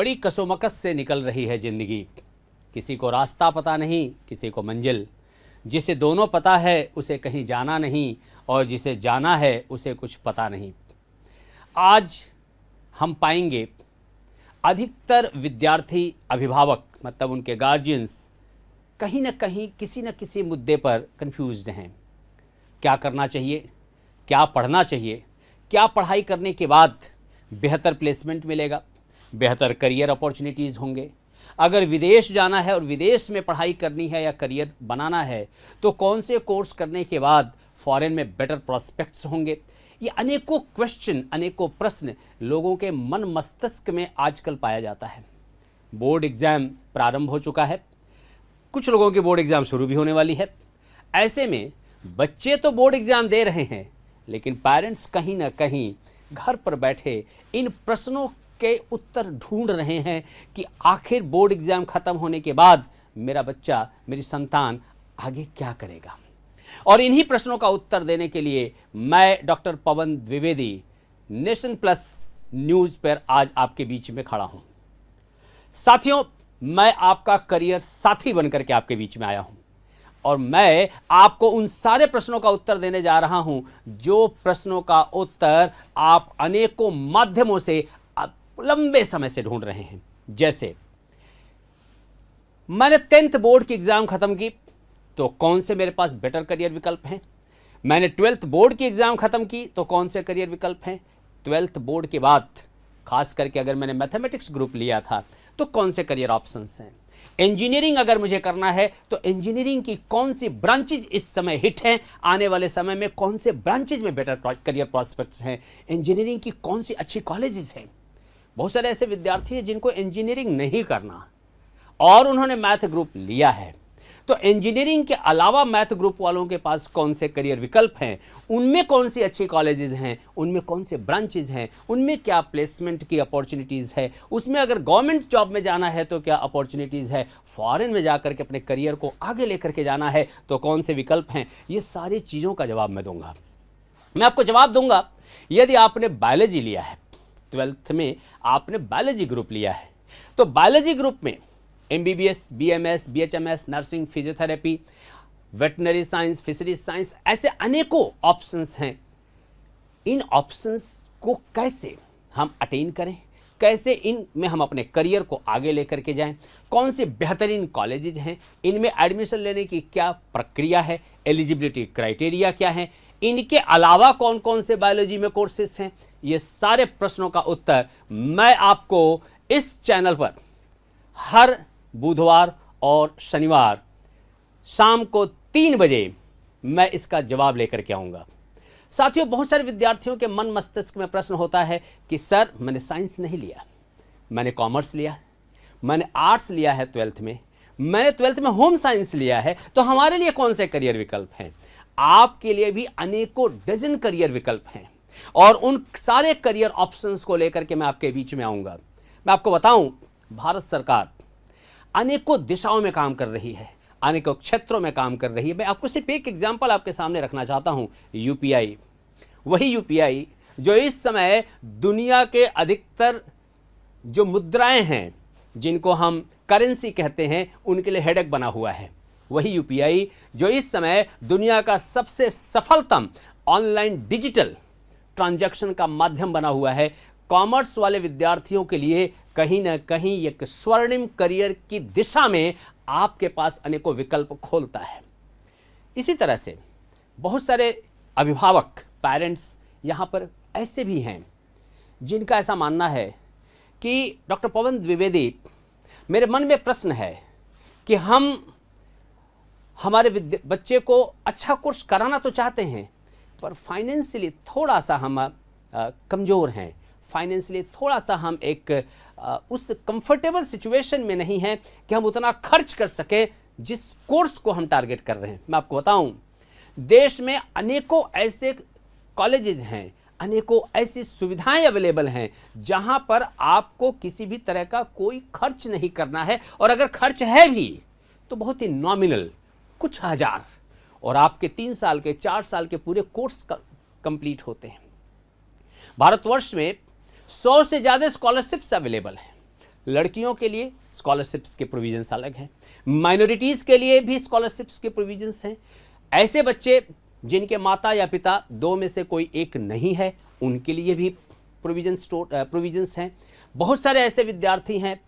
बड़ी कसोमकस से निकल रही है ज़िंदगी। किसी को रास्ता पता नहीं, किसी को मंजिल। जिसे दोनों पता है उसे कहीं जाना नहीं, और जिसे जाना है उसे कुछ पता नहीं। आज हम पाएंगे अधिकतर विद्यार्थी, अभिभावक मतलब उनके गार्जियंस कहीं ना कहीं किसी न किसी मुद्दे पर कंफ्यूज्ड हैं। क्या करना चाहिए, क्या पढ़ना चाहिए, क्या पढ़ाई करने के बाद बेहतर प्लेसमेंट मिलेगा, बेहतर करियर अपॉर्चुनिटीज़ होंगे, अगर विदेश जाना है और विदेश में पढ़ाई करनी है या करियर बनाना है तो कौन से कोर्स करने के बाद फॉरेन में बेटर प्रॉस्पेक्ट्स होंगे। ये अनेकों क्वेश्चन, अनेकों प्रश्न लोगों के मन मस्तिष्क में आजकल पाया जाता है। बोर्ड एग्ज़ाम प्रारंभ हो चुका है, कुछ लोगों की बोर्ड एग्ज़ाम शुरू भी होने वाली है। ऐसे में बच्चे तो बोर्ड एग्ज़ाम दे रहे हैं, लेकिन पेरेंट्स कहीं ना कहीं घर पर बैठे इन प्रश्नों के उत्तर ढूंढ रहे हैं कि आखिर बोर्ड एग्ज़ाम ख़त्म होने के बाद मेरा बच्चा, मेरी संतान आगे क्या करेगा। और इन्हीं प्रश्नों का उत्तर देने के लिए मैं doctor Pavan Dwivedi nation plus news पर आज आपके बीच में खड़ा हूं। साथियों, मैं आपका करियर साथी बनकर के आपके बीच में आया हूं और मैं आपको उन सारे प्रश्नों का उत्तर देने जा रहा हूं जो प्रश्नों का उत्तर आप अनेकों माध्यमों से लंबे समय से ढूंढ रहे हैं। जैसे मैंने 10th बोर्ड की एग्जाम खत्म की तो कौन से मेरे पास बेटर करियर विकल्प हैं। मैंने 12th बोर्ड की एग्जाम खत्म की तो कौन से करियर विकल्प हैं। 12th बोर्ड के बाद खास करके अगर मैंने मैथमेटिक्स ग्रुप लिया था तो कौन से करियर ऑप्शंस हैं। इंजीनियरिंग अगर मुझे करना है तो इंजीनियरिंग की कौन सी ब्रांचेज इस समय हिट हैं, आने वाले समय में कौन से ब्रांचेज में बेटर करियर प्रॉस्पेक्ट्स हैं, इंजीनियरिंग की कौन सी अच्छी कॉलेजेस हैं। बहुत सारे ऐसे विद्यार्थी हैं जिनको इंजीनियरिंग नहीं करना और उन्होंने मैथ ग्रुप लिया है, तो इंजीनियरिंग के अलावा मैथ ग्रुप वालों के पास कौन से करियर विकल्प हैं, उनमें कौन सी अच्छी कॉलेजेस हैं, उनमें कौन से ब्रांचेज हैं, उनमें क्या प्लेसमेंट की अपॉर्चुनिटीज़ है, उसमें अगर गवर्नमेंट जॉब में जाना है तो क्या अपॉर्चुनिटीज़ है, फॉरेन में जाकर के अपने करियर को आगे लेकर के जाना है तो कौन से विकल्प हैं। ये सारी चीज़ों का जवाब मैं दूंगा। मैं आपको जवाब दूंगा यदि आपने बायोलॉजी लिया है, 12th में आपने बायोलॉजी ग्रुप लिया है, तो बायोलॉजी ग्रुप में MBBS, BMS, BHMS, nursing, physiotherapy, veterinary science, fisheries science, ऐसे अनेकों ऑप्शंस हैं। इन ऑप्शंस को कैसे हम अटेन करें, कैसे इनमें हम अपने करियर को आगे लेकर के जाएं, कौन से बेहतरीन कॉलेजेस हैं, इनमें एडमिशन लेने की क्या प्रक्रिया है, एलिजिबिलिटी क्राइटेरिया क्या है, इनके अलावा कौन कौन से बायोलॉजी में कोर्सेस हैं, ये सारे प्रश्नों का उत्तर मैं आपको इस चैनल पर हर बुधवार और शनिवार शाम को 3 बजे मैं इसका जवाब लेकर के आऊँगा। साथियों, बहुत सारे विद्यार्थियों के मन मस्तिष्क में प्रश्न होता है कि सर मैंने साइंस नहीं लिया, मैंने कॉमर्स लिया, मैंने आर्ट्स लिया है 12th में, मैंने 12th में होम साइंस लिया है, तो हमारे लिए कौन से करियर विकल्प हैं। आपके लिए भी अनेकों डजन करियर विकल्प हैं और उन सारे करियर ऑप्शंस को लेकर के मैं आपके बीच में आऊँगा। मैं आपको बताऊँ, भारत सरकार अनेकों दिशाओं में काम कर रही है, अनेकों क्षेत्रों में काम कर रही है। मैं आपको सिर्फ एक एग्जाम्पल आपके सामने रखना चाहता हूं, यूपीआई। वही यूपीआई जो इस समय दुनिया के अधिकतर जो मुद्राएं हैं, जिनको हम करेंसी कहते हैं, उनके लिए हेडेक बना हुआ है। वही यूपीआई जो इस समय दुनिया का सबसे सफलतम ऑनलाइन डिजिटल ट्रांजैक्शन का माध्यम बना हुआ है। कॉमर्स वाले विद्यार्थियों के लिए कहीं ना कहीं एक स्वर्णिम करियर की दिशा में आपके पास अनेकों विकल्प खोलता है। इसी तरह से बहुत सारे अभिभावक, पेरेंट्स यहाँ पर ऐसे भी हैं जिनका ऐसा मानना है कि डॉक्टर पवन द्विवेदी, मेरे मन में प्रश्न है कि हम हमारे बच्चे को अच्छा कोर्स कराना तो चाहते हैं, पर फाइनेंशियली थोड़ा सा हम कमज़ोर हैं, फाइनेंशियली थोड़ा सा हम एक उस कंफर्टेबल सिचुएशन में नहीं हैं कि हम उतना खर्च कर सकें जिस कोर्स को हम टारगेट कर रहे हैं। मैं आपको बताऊं, देश में अनेकों ऐसे कॉलेजेस हैं, अनेकों ऐसी सुविधाएं अवेलेबल हैं जहां पर आपको किसी भी तरह का कोई खर्च नहीं करना है, और अगर खर्च है भी तो बहुत ही नॉमिनल, कुछ हज़ार, और आपके 3 साल के 4 साल के पूरे कोर्स कंप्लीट होते हैं। भारतवर्ष में 100 से ज़्यादा स्कॉलरशिप्स अवेलेबल हैं, लड़कियों के लिए स्कॉलरशिप्स के प्रोविजंस अलग हैं, माइनॉरिटीज़ के लिए भी स्कॉलरशिप्स के प्रोविजंस हैं। ऐसे बच्चे जिनके माता या पिता दो में से कोई एक नहीं है, उनके लिए भी प्रोविजंस हैं। बहुत सारे ऐसे विद्यार्थी हैं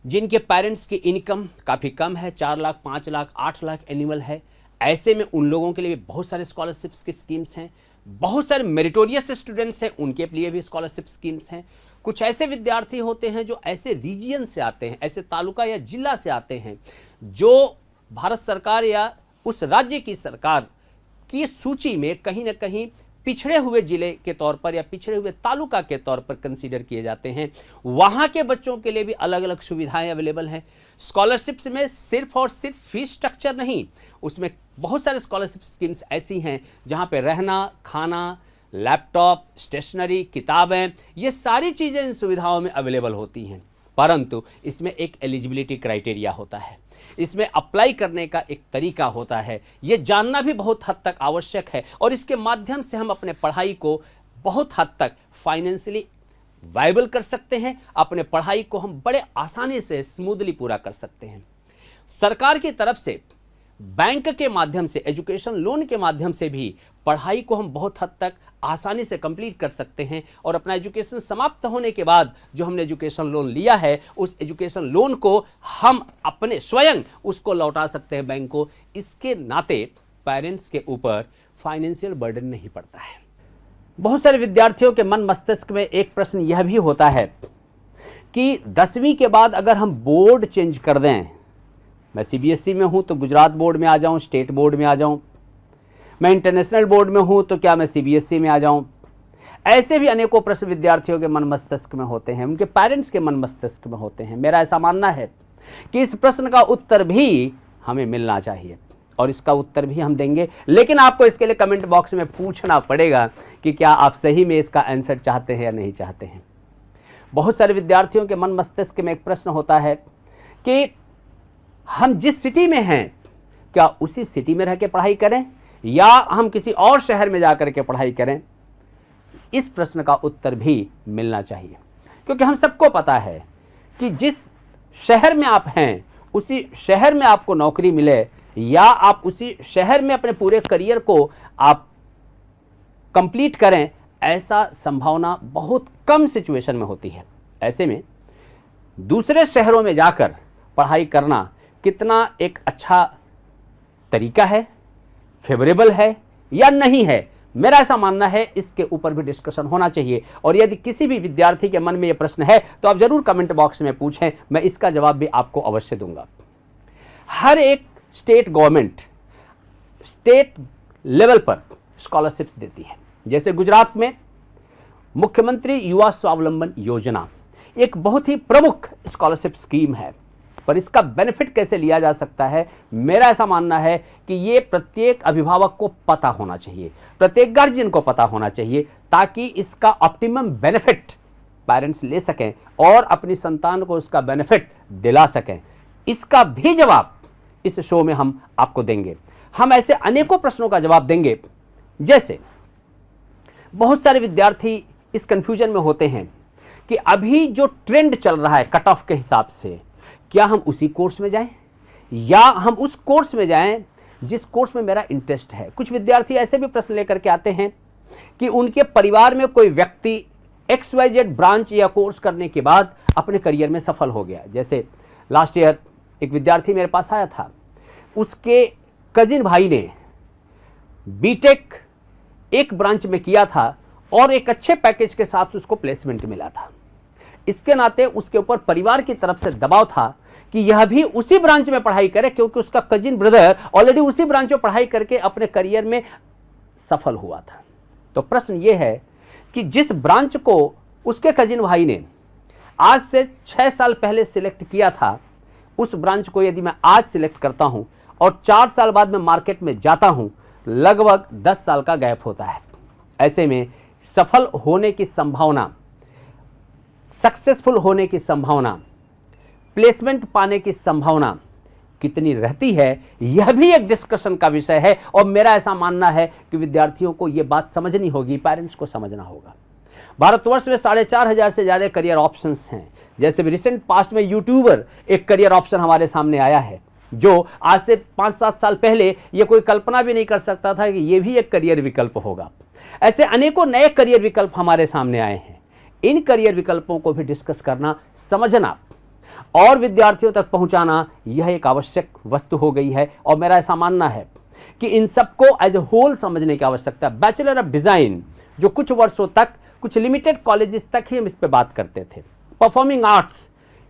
जिनके पेरेंट्स की इनकम काफ़ी कम है, 4 लाख, 5 लाख, 8 लाख एनुअल है। ऐसे में उन लोगों के लिए भी बहुत सारे स्कॉलरशिप्स की स्कीम्स हैं। बहुत सारे मेरिटोरियस स्टूडेंट्स हैं, उनके लिए भी स्कॉलरशिप स्कीम्स हैं। कुछ ऐसे विद्यार्थी होते हैं जो ऐसे रीजियन से आते हैं, ऐसे तालुका या जिला से आते हैं जो भारत सरकार या उस राज्य की सरकार की सूची में कहीं ना कहीं पिछड़े हुए जिले के तौर पर या पिछड़े हुए तालुका के तौर पर कंसीडर किए जाते हैं। वहाँ के बच्चों के लिए भी अलग अलग सुविधाएं अवेलेबल हैं। स्कॉलरशिप्स में सिर्फ और सिर्फ फीस स्ट्रक्चर नहीं, उसमें बहुत सारे स्कॉलरशिप स्कीम्स ऐसी हैं जहाँ पे रहना, खाना, लैपटॉप, स्टेशनरी, किताबें, ये सारी चीज़ें इन सुविधाओं में अवेलेबल होती हैं। परंतु इसमें एक एलिजिबिलिटी क्राइटेरिया होता है, इसमें अप्लाई करने का एक तरीका होता है। ये जानना भी बहुत हद तक आवश्यक है और इसके माध्यम से हम अपने पढ़ाई को बहुत हद तक फाइनेंशियली वायबल कर सकते हैं। अपने पढ़ाई को हम बड़े आसानी से स्मूथली पूरा कर सकते हैं। सरकार की तरफ से बैंक के माध्यम से, एजुकेशन लोन के माध्यम से भी पढ़ाई को हम बहुत हद तक आसानी से कंप्लीट कर सकते हैं और अपना एजुकेशन समाप्त होने के बाद जो हमने एजुकेशन लोन लिया है उस एजुकेशन लोन को हम अपने स्वयं उसको लौटा सकते हैं बैंक को। इसके नाते पेरेंट्स के ऊपर फाइनेंशियल बर्डन नहीं पड़ता है। बहुत सारे विद्यार्थियों के मन मस्तिष्क में एक प्रश्न यह भी होता है कि 10वीं के बाद अगर हम बोर्ड चेंज कर दें, मैं सीबीएसई में हूं तो गुजरात बोर्ड में आ जाऊं, स्टेट बोर्ड में आ जाऊं, मैं इंटरनेशनल बोर्ड में हूं तो क्या मैं सीबीएसई में आ जाऊं। ऐसे भी अनेकों प्रश्न विद्यार्थियों के मन मस्तिष्क में होते हैं, उनके पेरेंट्स के मन मस्तिष्क में होते हैं। मेरा ऐसा मानना है कि इस प्रश्न का उत्तर भी हमें मिलना चाहिए और इसका उत्तर भी हम देंगे, लेकिन आपको इसके लिए कमेंट बॉक्स में पूछना पड़ेगा कि क्या आप सही में इसका आंसर चाहते हैं या नहीं चाहते हैं। बहुत सारे विद्यार्थियों के मन मस्तिष्क में एक प्रश्न होता है कि हम जिस सिटी में हैं क्या उसी सिटी में रह के पढ़ाई करें या हम किसी और शहर में जाकर के पढ़ाई करें। इस प्रश्न का उत्तर भी मिलना चाहिए, क्योंकि हम सबको पता है कि जिस शहर में आप हैं उसी शहर में आपको नौकरी मिले या आप उसी शहर में अपने पूरे करियर को आप कंप्लीट करें, ऐसा संभावना बहुत कम सिचुएशन में होती है। ऐसे में दूसरे शहरों में जाकर पढ़ाई करना कितना एक अच्छा तरीका है, फेवरेबल है या नहीं है, मेरा ऐसा मानना है इसके ऊपर भी डिस्कशन होना चाहिए। और यदि किसी भी विद्यार्थी के मन में यह प्रश्न है तो आप जरूर कमेंट बॉक्स में पूछें, मैं इसका जवाब भी आपको अवश्य दूंगा। हर एक स्टेट गवर्नमेंट स्टेट लेवल पर स्कॉलरशिप्स देती है। जैसे गुजरात में मुख्यमंत्री युवा स्वावलंबन योजना एक बहुत ही प्रमुख स्कॉलरशिप स्कीम है, पर इसका बेनिफिट कैसे लिया जा सकता है, मेरा ऐसा मानना है कि ये प्रत्येक अभिभावक को पता होना चाहिए, प्रत्येक गार्जियन को पता होना चाहिए, ताकि इसका ऑप्टिमम बेनिफिट पेरेंट्स ले सकें और अपनी संतान को उसका बेनिफिट दिला सकें। इसका भी जवाब इस शो में हम आपको देंगे। हम ऐसे अनेकों प्रश्नों का जवाब देंगे। जैसे बहुत सारे विद्यार्थी इस कंफ्यूजन में होते हैं कि अभी जो ट्रेंड चल रहा है कट ऑफ के हिसाब से, क्या हम उसी कोर्स में जाएं या हम उस कोर्स में जाएं जिस कोर्स में मेरा इंटरेस्ट है। कुछ विद्यार्थी ऐसे भी प्रश्न लेकर के आते हैं कि उनके परिवार में कोई व्यक्ति XYZ ब्रांच या कोर्स करने के बाद अपने करियर में सफल हो गया। जैसे लास्ट ईयर एक विद्यार्थी मेरे पास आया था, उसके कजिन भाई ने बीटेक एक ब्रांच में किया था और एक अच्छे पैकेज के साथ उसको प्लेसमेंट मिला था। इसके नाते उसके ऊपर परिवार की तरफ से दबाव था कि यह भी उसी ब्रांच में पढ़ाई करे, क्योंकि उसका कजिन ब्रदर ऑलरेडी उसी ब्रांच में पढ़ाई करके अपने करियर में सफल हुआ था। तो प्रश्न यह है कि जिस ब्रांच को उसके कजिन भाई ने आज से 6 साल पहले सिलेक्ट किया था, उस ब्रांच को यदि मैं आज सिलेक्ट करता हूं और 4 साल बाद में मार्केट में जाता हूं, लगभग 10 साल का गैप होता है। ऐसे में सफल होने की संभावना, सक्सेसफुल होने की संभावना, प्लेसमेंट पाने की संभावना कितनी रहती है, यह भी एक डिस्कशन का विषय है। और मेरा ऐसा मानना है कि विद्यार्थियों को यह बात समझनी होगी, पेरेंट्स को समझना होगा। भारतवर्ष में 4,500 से ज़्यादा करियर ऑप्शंस हैं। जैसे भी रिसेंट पास्ट में यूट्यूबर एक करियर ऑप्शन हमारे सामने आया है, जो आज से 5-7 साल पहले ये कोई कल्पना भी नहीं कर सकता था कि ये भी एक करियर विकल्प होगा। ऐसे अनेकों नए करियर विकल्प हमारे सामने आए हैं। इन करियर विकल्पों को भी डिस्कस करना, समझना और विद्यार्थियों तक पहुंचाना, यह एक आवश्यक वस्तु हो गई है। और मेरा ऐसा मानना है कि इन सबको एज ए होल समझने की आवश्यकता है। बैचलर ऑफ डिजाइन जो कुछ वर्षों तक कुछ लिमिटेड कॉलेजेस तक ही हम इस पे बात करते थे, परफॉर्मिंग आर्ट्स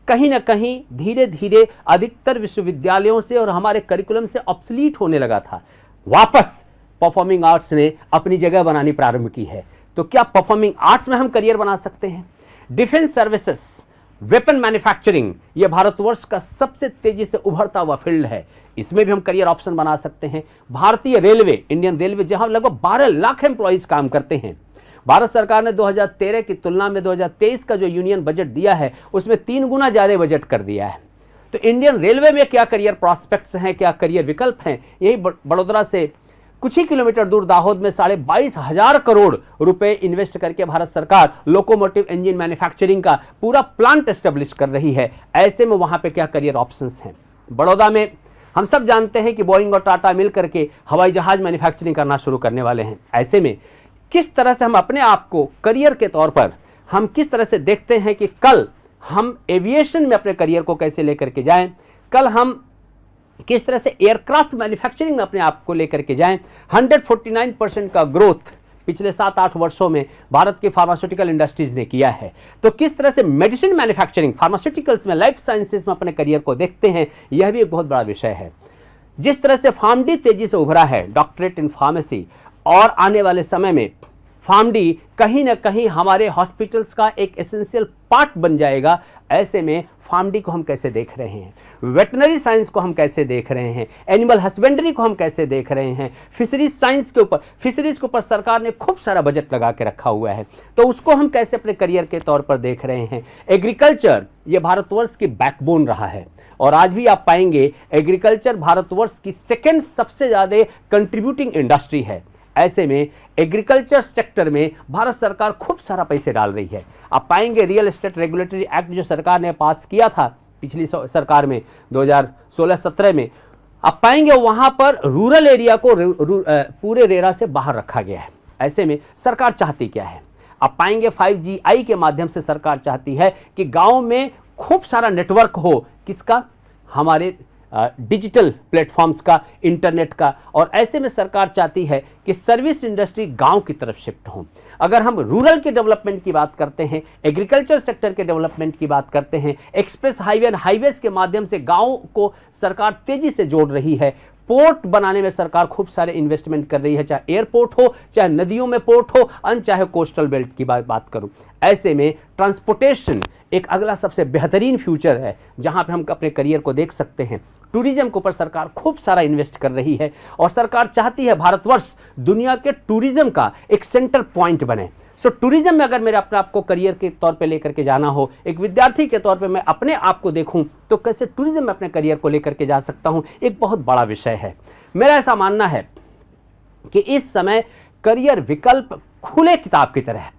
कहीं ना कहीं धीरे धीरे अधिकतर विश्वविद्यालयों से और हमारे करिकुलम से ऑब्सलीट होने लगा था। वापस परफॉर्मिंग आर्ट्स ने अपनी जगह बनानी प्रारंभ की है। तो क्या परफॉर्मिंग आर्ट्स में हम करियर बना सकते हैं? डिफेंस सर्विसेज, वेपन मैन्युफैक्चरिंग, यह भारतवर्ष का सबसे तेजी से उभरता हुआ फील्ड है, इसमें भी हम करियर ऑप्शन बना सकते हैं। भारतीय रेलवे, इंडियन रेलवे, जहां लगभग 12 लाख एम्प्लॉइज काम करते हैं। भारत सरकार ने 2013 की तुलना में 2023 का जो यूनियन बजट दिया है उसमें 3 गुना ज्यादा बजट कर दिया है। तो इंडियन रेलवे में क्या करियर प्रॉस्पेक्ट्स हैं, क्या करियर विकल्प हैं? यही बड़ोदरा से कुछ ही किलोमीटर दूर दाहोद में 22,500 करोड़ रुपए इन्वेस्ट करके भारत सरकार लोकोमोटिव इंजन मैन्युफैक्चरिंग का पूरा प्लांट एस्टेब्लिश कर रही है। ऐसे में वहां पे क्या करियर ऑप्शंस हैं? बड़ौदा में हम सब जानते हैं कि बोइंग और टाटा मिल करके हवाई जहाज मैन्युफैक्चरिंग करना शुरू करने वाले हैं। ऐसे में किस तरह से हम अपने आप को करियर के तौर पर हम किस तरह से देखते हैं कि कल हम एविएशन में अपने करियर को कैसे लेकर के जाएं, कल हम किस तरह से एयरक्राफ्ट मैन्युफैक्चरिंग में अपने आप को लेकर के जाएं। 149% का ग्रोथ पिछले 7-8 वर्षों में भारत की फार्मास्यूटिकल इंडस्ट्रीज ने किया है। तो किस तरह से मेडिसिन मैन्युफैक्चरिंग, फार्मास्यूटिकल्स में, लाइफ साइंसेज में अपने करियर को देखते हैं, यह भी एक बहुत बड़ा विषय है। जिस तरह से फार्मडी तेजी से उभरा है, डॉक्टरेट इन फार्मेसी, और आने वाले समय में फार्मडी कहीं ना कहीं हमारे हॉस्पिटल्स का एक एसेंशियल पार्ट बन जाएगा। ऐसे में फार्मडी को हम कैसे देख रहे हैं, वेटनरी साइंस को हम कैसे देख रहे हैं, एनिमल हस्बेंड्री को हम कैसे देख रहे हैं, फिशरीज साइंस के ऊपर, फिशरीज के ऊपर सरकार ने खूब सारा बजट लगा के रखा हुआ है, तो उसको हम कैसे अपने करियर के तौर पर देख रहे हैं। एग्रीकल्चर ये भारतवर्ष की बैकबोन रहा है और आज भी आप पाएंगे एग्रीकल्चर भारतवर्ष की सेकेंड सबसे ज्यादा कंट्रीब्यूटिंग इंडस्ट्री है। ऐसे में एग्रीकल्चर सेक्टर में भारत सरकार खूब सारा पैसे डाल रही है। आप पाएंगे रियल एस्टेट रेगुलेटरी एक्ट जो सरकार ने पास किया था पिछली सरकार में 2016-17 में, आप पाएंगे वहां पर रूरल एरिया को पूरे रेरा से बाहर रखा गया है। ऐसे में सरकार चाहती क्या है? आप पाएंगे 5GI के माध्यम से सरकार चाहती है कि गांव में खूब सारा नेटवर्क हो, किसका? हमारे डिजिटल प्लेटफॉर्म्स का, इंटरनेट का। और ऐसे में सरकार चाहती है कि सर्विस इंडस्ट्री गांव की तरफ शिफ्ट हो। अगर हम रूरल के डेवलपमेंट की बात करते हैं, एग्रीकल्चर सेक्टर के डेवलपमेंट की बात करते हैं, एक्सप्रेस हाईवे एंड हाईवेज के माध्यम से गांव को सरकार तेजी से जोड़ रही है। पोर्ट बनाने में सरकार खूब सारे इन्वेस्टमेंट कर रही है, चाहे एयरपोर्ट हो, चाहे नदियों में पोर्ट हो, चाहे कोस्टल बेल्ट की बात करूं। ऐसे में ट्रांसपोर्टेशन एक अगला सबसे बेहतरीन फ्यूचर है जहां पे हम अपने करियर को देख सकते हैं। टूरिज्म के ऊपर सरकार खूब सारा इन्वेस्ट कर रही है और सरकार चाहती है भारतवर्ष दुनिया के टूरिज्म का एक सेंटर पॉइंट बने। सो टूरिज्म में अगर मेरे अपने आप को करियर के तौर पे लेकर के जाना हो, एक विद्यार्थी के तौर पे मैं अपने आप को देखूं तो कैसे टूरिज्म में अपने करियर को लेकर के जा सकता हूं, एक बहुत बड़ा विषय है। मेरा ऐसा मानना है कि इस समय करियर विकल्प खुले किताब की तरह है।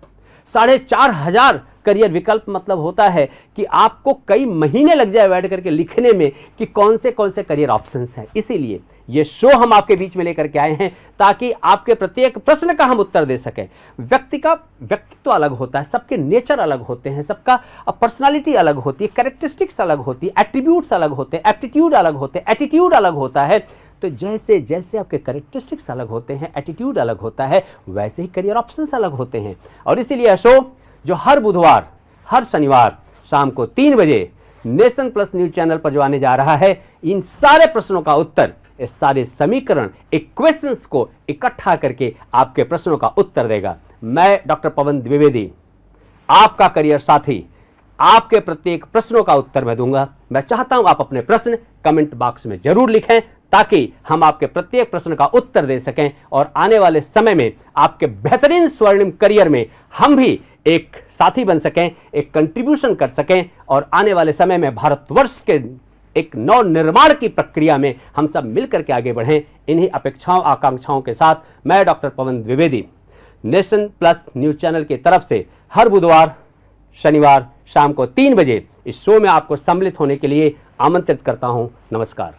4,500 करियर विकल्प मतलब होता है कि आपको कई महीने लग जाए बैठ करके लिखने में कि कौन से करियर ऑप्शंस हैं। इसीलिए ये शो हम आपके बीच में लेकर के आए हैं ताकि आपके प्रत्येक प्रश्न का हम उत्तर दे सकें। व्यक्ति का व्यक्तित्व अलग होता है, सबके नेचर अलग होते हैं, सबका पर्सनालिटी अलग होती है, कैरेक्टरिस्टिक्स अलग होती है, एट्रीब्यूट्स अलग होते हैं, एप्टीट्यूड अलग होते हैं, एटीट्यूड अलग होता है। तो जैसे जैसे आपके कैरेक्टरिस्टिक्स अलग होते हैं, एटीट्यूड अलग होता है, वैसे ही करियर ऑप्शंस अलग होते हैं। और इसीलिए शो जो हर बुधवार, हर शनिवार शाम को 3 बजे नेशन प्लस न्यूज चैनल पर जो आने जा रहा है, इन सारे प्रश्नों का उत्तर, इस सारे समीकरण, इक्वेशंस को इकट्ठा करके आपके प्रश्नों का उत्तर देगा। मैं डॉक्टर पवन द्विवेदी, आपका करियर साथी, आपके प्रत्येक प्रश्नों का उत्तर मैं दूंगा। मैं चाहता हूं आप अपने प्रश्न कमेंट बॉक्स में जरूर लिखें ताकि हम आपके प्रत्येक प्रश्न का उत्तर दे सकें और आने वाले समय में आपके बेहतरीन स्वर्णिम करियर में हम भी एक साथी बन सकें, एक कंट्रीब्यूशन कर सकें और आने वाले समय में भारतवर्ष के एक नव निर्माण की प्रक्रिया में हम सब मिलकर के आगे बढ़ें। इन्हीं अपेक्षाओं, आकांक्षाओं के साथ मैं doctor Pavan Dwivedi nation plus news channel की तरफ से हर बुधवार शनिवार शाम को 3 बजे इस शो में आपको सम्मिलित होने के लिए आमंत्रित करता हूं। नमस्कार।